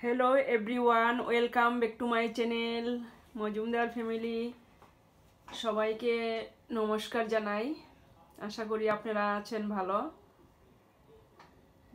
Hello everyone, welcome back to my channel Majumdar family. সবাইকে নমস্কার জানাই। আশা করি আপনারা আছেন ভালো।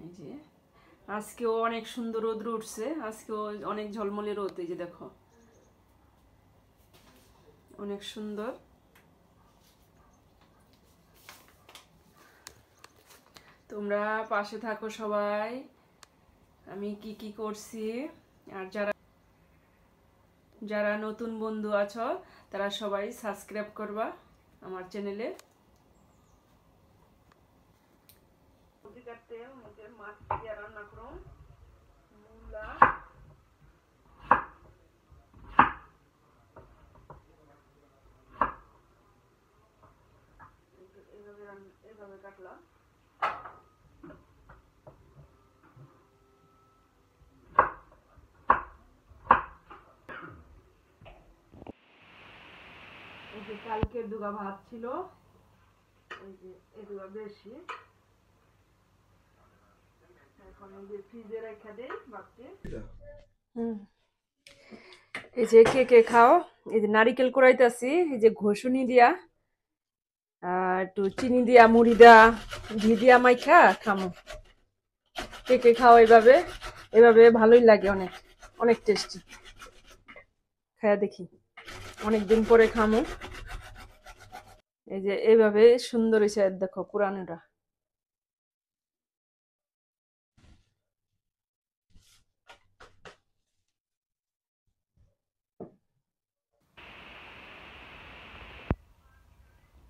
এই যে আজকেও অনেক সুন্দর রোদ উঠছে, আজকেও অনেক ঝলমলে রোদ। এই যে দেখো, অনেক সুন্দর। তোমরা পাশে থাকো সবাই, আমি কি কি করছি। আর যারা নতুন বন্ধু আছো তারা সবাই সাবস্ক্রাইব করবা আমার চ্যানেলে। মাছ দিয়ে রান্না করুন, মূলা এইভাবে কাটলাম। এই যে কালকের দুগা ভাত ছিল, এই যে এগুলো বেশি, এখন এই যে ফ্রিজে রেখে দেই ভাতটি। এই যে কে কে খাও, এই যে নারিকেল কুড়াইতেছি, এই যে ঘষুনি দিয়া আর একটু চিনি দিয়া মুড়ি দিয়া ঘি দিয়া মাইখা খামো। কে কে খাও এভাবে? এভাবে ভালোই লাগে, অনেক অনেক টেস্টি। খায়া দেখি, অনেকদিন পরে খামো। এই যে এইভাবে সুন্দর হয়েছে, দেখো কুড়ানোটা।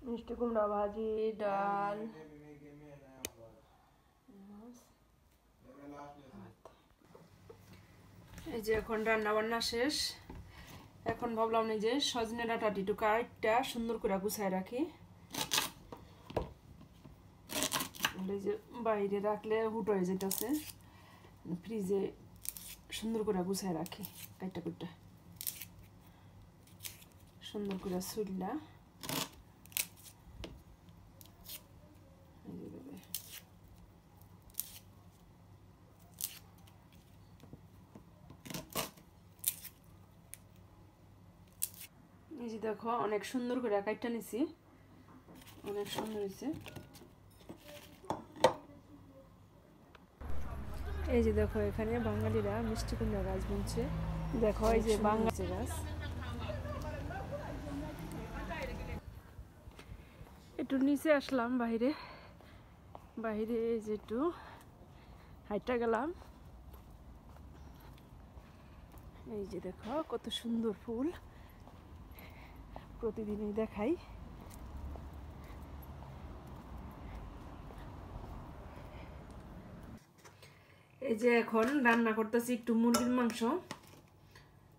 মিষ্টি কুমড়া ভাজি, ডাল, এই যে এখন রান্না বান্না শেষ। এখন ভাবলাম এই যে সজনে ডাঁটাটি একটু কাটটা সুন্দর করে গুছায় রাখি। এই যে বাইরে রাখলে হুট হয়ে যেতেছে, ফ্রিজে সুন্দর করে গুছায় রাখি। কাটটা কুটটা সুন্দর করে ছুটলা এই যে দেখো, অনেক সুন্দর করে কাটটা নিছি, অনেক সুন্দর হয়েছে। এই যে দেখো, এখানে বাঙালিরা মিষ্টি কুমড়া গাছ বুনছে। দেখো এই যে বাঙালি গাছ। একটু নিচে আসলাম বাইরে, বাইরে এই যে একটু হাইটা গেলাম। এই যে দেখো কত সুন্দর ফুল, প্রতিদিনই দেখাই। এই যে এখন রান্না করতেছি একটু মুরগির মাংস।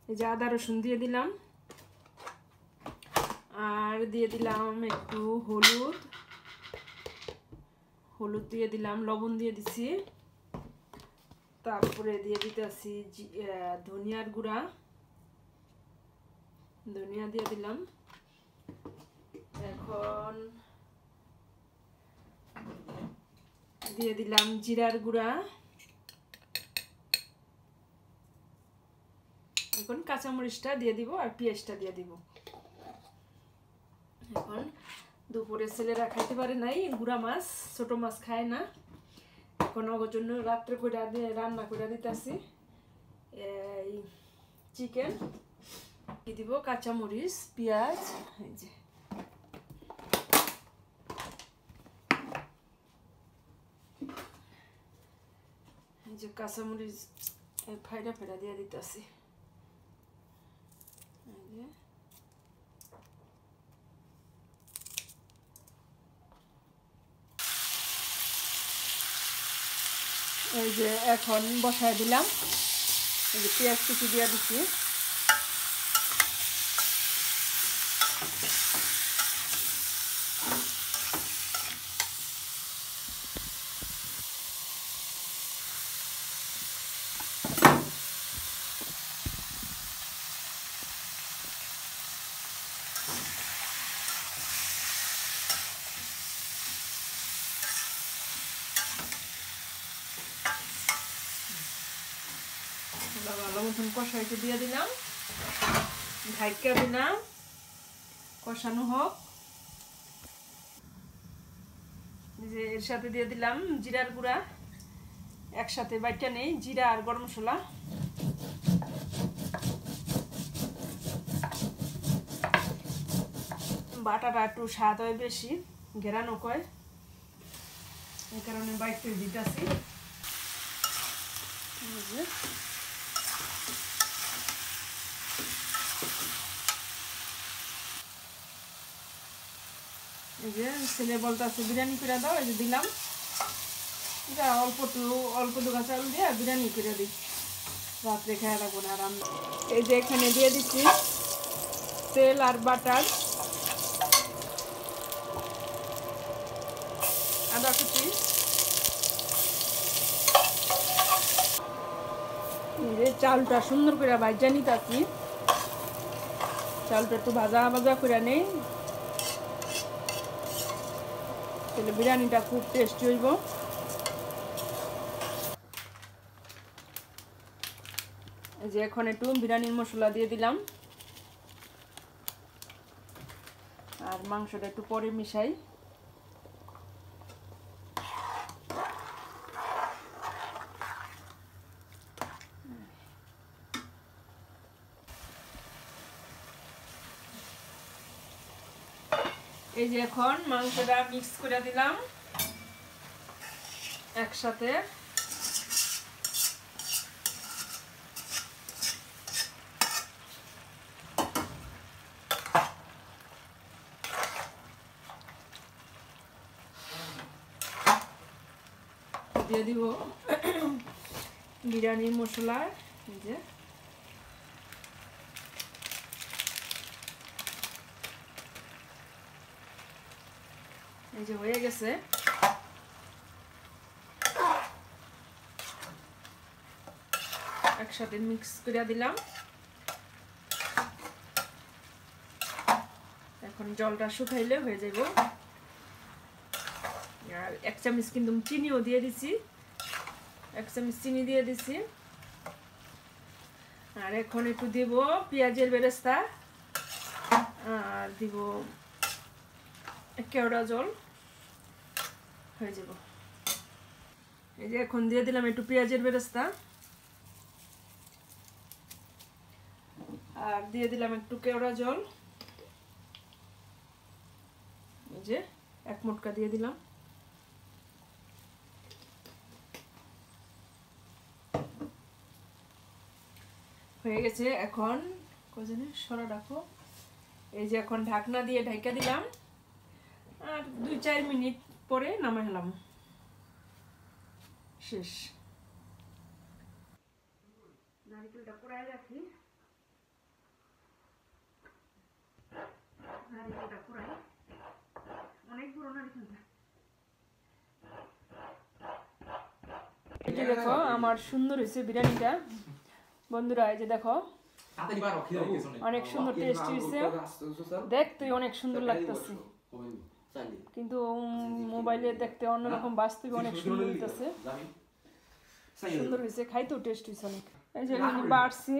এই যে আদা রসুন দিয়ে দিলাম, আর দিয়ে দিলাম একটু হলুদ, হলুদ দিয়ে দিলাম, লবণ দিয়ে দিছি। তারপরে দিয়ে দিতেছি ধনিয়ার গুঁড়া, ধনিয়া দিয়ে দিলাম। এখন দিয়ে দিলাম জিরার গুঁড়া। এখন কাঁচামরিচটা দিয়ে দিব আর পেঁয়াজটা দিয়ে দিব। এখন দুপুরে ছেলেরা খাইতে পারে নাই, গুঁড়া মাছ, ছোট মাছ খায় না। এখন ওর জন্য রাত্রে করে রান্না করে দিতেছি এই চিকেন। দিয়ে দিব কাঁচামরিচ, পেঁয়াজ, এই যে এই যে কাঁচামরিচ ফাইডা ফাইডা দিয়ে দিতেছি। এই যে এখন বসায় দিলাম, এই যে পেঁয়াজ কুচি দিয়ে দিচ্ছি। মতন কষাইতে দিয়ে দিলাম, ঢাইকা দিলাম, কষানো হোক। যে এর সাথে দিয়ে দিলাম জিরার গুঁড়া, একসাথে বাইটা নেই, জিরা আর গরম মশলা। বাটাটা একটু স্বাদ হয় বেশি, ঘেরানো কয়, এই কারণে বাইটে দিতেছি। এই যে ছেলে বলতেছে বিরিয়ানি করে দাও, এই যে দিলাম। এটা অল্প দুগা চাল দিয়ে বিরিয়ানি করে দিই, রাত্রে খেয়ে রাখবো না আরাম। এই যে এখানে দিয়ে দিচ্ছি তেল আর বাটার, আদা কুচি, এই যে চালটা সুন্দর করে ভাজা নিতেছি। চালটা একটু ভাজা ভাজা করে নেই, তাহলে বিরিয়ানিটা খুব টেস্টি হইব। এই যে এখন একটু বিরিয়ানির মশলা দিয়ে দিলাম, আর মাংসটা একটু পরে মিশাই। এই যে এখন মাংসটা মিক্স করে দিলাম একসাথে। দিয়ে দিব বিরিয়ানির মশলা, এই যে হয়ে গেছে। একসাথে মিক্স করে দিলাম। এখন জলটা শুকাইলে হয়ে যাব। আর 1 চামচ কিন্তু চিনিও দিয়ে দিছি, 1 চামচ চিনি দিয়ে দিছি। আর এখন একটু দেব পেঁয়াজের বেরেস্তা, আর দিব কেওড়া জল, হয়ে যাব। এই যে এখন দিয়ে দিলাম একটু পেঁয়াজের বেরেস্তা, আর দিয়ে দিলাম একটু কেওড়া জল, এই যে 1 মুটকা দিয়ে দিলাম। হয়ে গেছে। এখন কজনে সরা রাখো। এই যে এখন ঢাকনা দিয়ে ঢাকা দিলাম, আর 2-4 মিনিট পরে নামাই হলাম, শেষ। নারকেলটা পোড়ায় রাখি, নারকেলটা পোড়াই, অনেক বড় নারকেলটা। এই যে দেখো আমার সুন্দর হয়েছে বিরিয়ানিটা বন্ধুরা, এই যে দেখো অনেক সুন্দর টেস্ট হয়েছে, দেখতে অনেক সুন্দর লাগতেছে, কিন্তু মোবাইলে দেখতে অন্যরকম, বাস্তবে অনেক সুন্দর হইতেছে, সুন্দর হয়েছে, খাইতেও টেস্ট হয়েছে অনেক। এই যে বাড়ছি,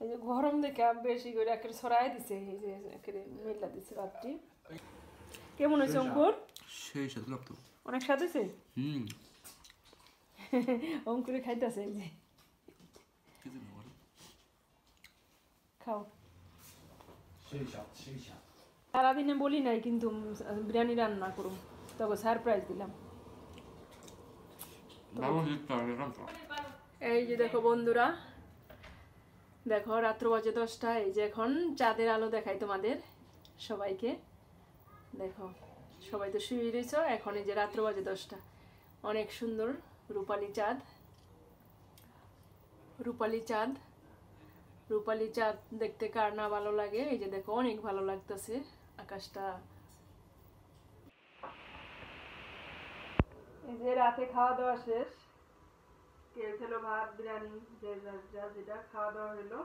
এই যে গরম দেখে বেশি করে একের ছড়াই দিছে, এই যে একের মেলা দিছে ভাতটি। কেমন হয়েছে অঙ্কুর? সেই স্বাদ লাগতো, অনেক স্বাদ হয়েছে। অঙ্কুরে খাইতেছে, এই যে খাও। সারাদিনে বলি নাই কিন্তু বিরিয়ানি রান্না করুন, তবে সারপ্রাইজ দিলাম। এই যে দেখো বন্ধুরা, দেখো রাত্র বাজে 10টা। এই যে এখন চাঁদের আলো দেখাই তোমাদের সবাইকে, দেখো সবাই তো শুয়ে রয়েছ। এখন এই যে রাত্র বাজে 10টা, অনেক সুন্দর রূপালী চাঁদ, রূপালী চাঁদ, রূপালী চাঁদ দেখতে কার না ভালো লাগে। এই যে দেখো অনেক ভালো লাগতেছে আকাশটা। এই যে রাতে খাওয়া দাওয়া শেষ, কেউ খেলো ভাত, বিরিয়ানি, যেটা খাওয়া দাওয়া হলো।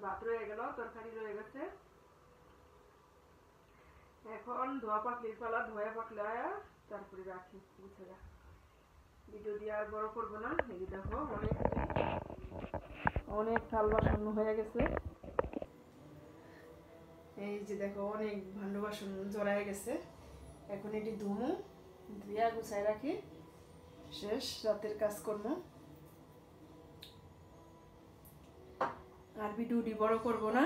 ভাত রয়ে গেল, তরকারি রয়ে গেছে। এখন ধোয়া পাকলির পালা, ধোয়া পাকলে তারপরে রাখি গুছাইয়া। ভিডিও দিয়ে আর বড় করবো না। এই যে দেখো অনেক থাল বাসন হয়ে গেছে। এই যে দেখো অনেক ভান্ড বাসন জড়ায় গেছে। এখন এটি ধুমু, ধুইয়া গুছাই রাখি, শেষ রাতের কাজ করবো। আর ভিডিওটি বড় করব না।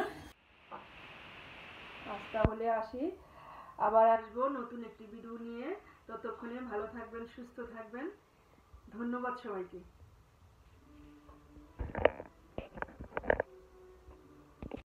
আজ তাহলে আসি, আবার আসবো নতুন একটি ভিডিও নিয়ে। ততক্ষণে ভালো থাকবেন, সুস্থ থাকবেন। ধন্যবাদ সবাইকে।